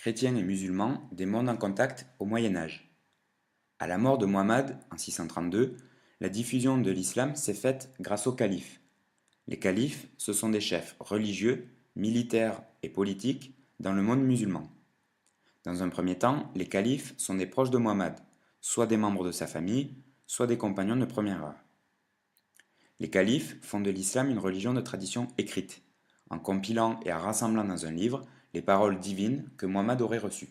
chrétiens et musulmans, des mondes en contact au Moyen Âge. À la mort de Muhammad, en 632, la diffusion de l'islam s'est faite grâce aux califes. Les califes, ce sont des chefs religieux, militaires et politiques dans le monde musulman. Dans un premier temps, les califes sont des proches de Muhammad, soit des membres de sa famille, soit des compagnons de première heure. Les califes font de l'islam une religion de tradition écrite, en compilant et en rassemblant dans un livre les paroles divines que Muhammad aurait reçues.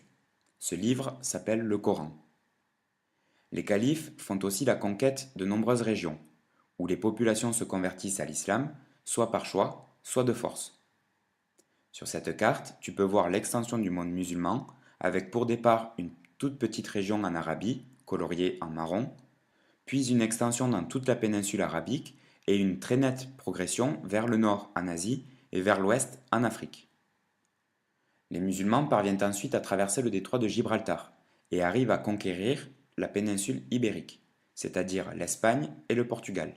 Ce livre s'appelle le Coran. Les califes font aussi la conquête de nombreuses régions, où les populations se convertissent à l'islam, soit par choix, soit de force. Sur cette carte, tu peux voir l'extension du monde musulman, avec pour départ une toute petite région en Arabie, coloriée en marron, puis une extension dans toute la péninsule arabique et une très nette progression vers le nord en Asie et vers l'ouest en Afrique. Les musulmans parviennent ensuite à traverser le détroit de Gibraltar et arrivent à conquérir la péninsule ibérique, c'est-à-dire l'Espagne et le Portugal.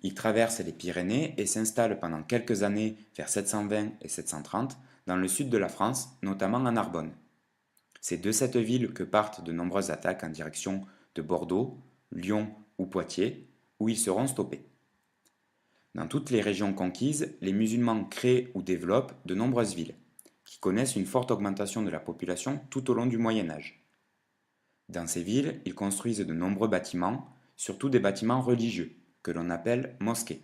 Ils traversent les Pyrénées et s'installent pendant quelques années vers 720 et 730 dans le sud de la France, notamment en Narbonne. C'est de cette ville que partent de nombreuses attaques en direction de Bordeaux, Lyon ou Poitiers, où ils seront stoppés. Dans toutes les régions conquises, les musulmans créent ou développent de nombreuses villes, qui connaissent une forte augmentation de la population tout au long du Moyen Âge. Dans ces villes, ils construisent de nombreux bâtiments, surtout des bâtiments religieux, que l'on appelle mosquées.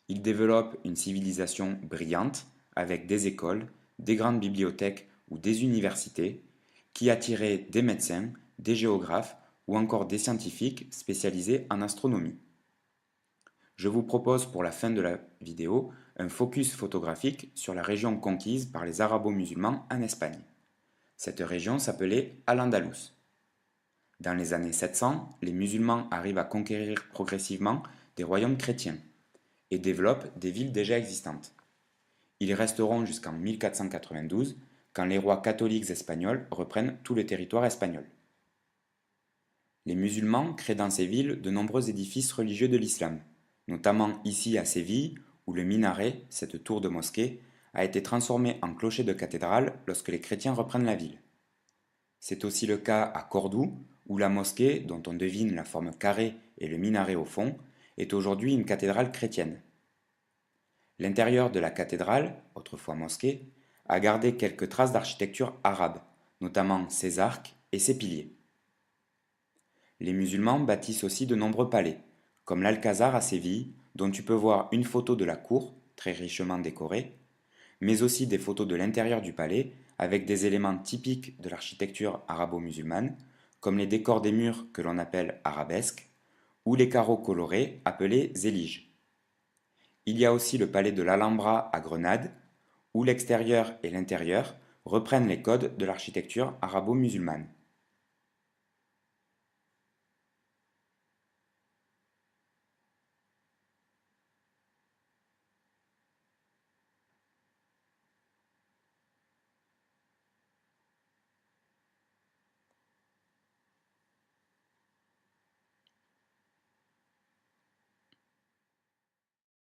Ils développent une civilisation brillante, avec des écoles, des grandes bibliothèques ou des universités, qui attiraient des médecins, des géographes ou encore des scientifiques spécialisés en astronomie. Je vous propose pour la fin de la vidéo un focus photographique sur la région conquise par les arabo-musulmans en Espagne. Cette région s'appelait Al-Andalus. Dans les années 700, les musulmans arrivent à conquérir progressivement des royaumes chrétiens et développent des villes déjà existantes. Ils y resteront jusqu'en 1492, quand les rois catholiques espagnols reprennent tout le territoire espagnol. Les musulmans créent dans ces villes de nombreux édifices religieux de l'islam, notamment ici à Séville, où le minaret, cette tour de mosquée, a été transformé en clocher de cathédrale lorsque les chrétiens reprennent la ville. C'est aussi le cas à Cordoue, où la mosquée, dont on devine la forme carrée et le minaret au fond, est aujourd'hui une cathédrale chrétienne. L'intérieur de la cathédrale, autrefois mosquée, a gardé quelques traces d'architecture arabe, notamment ses arcs et ses piliers. Les musulmans bâtissent aussi de nombreux palais, comme l'Alcazar à Séville, dont tu peux voir une photo de la cour, très richement décorée, mais aussi des photos de l'intérieur du palais, avec des éléments typiques de l'architecture arabo-musulmane, comme les décors des murs que l'on appelle arabesques, ou les carreaux colorés appelés zélige. Il y a aussi le palais de l'Alhambra à Grenade, où l'extérieur et l'intérieur reprennent les codes de l'architecture arabo-musulmane.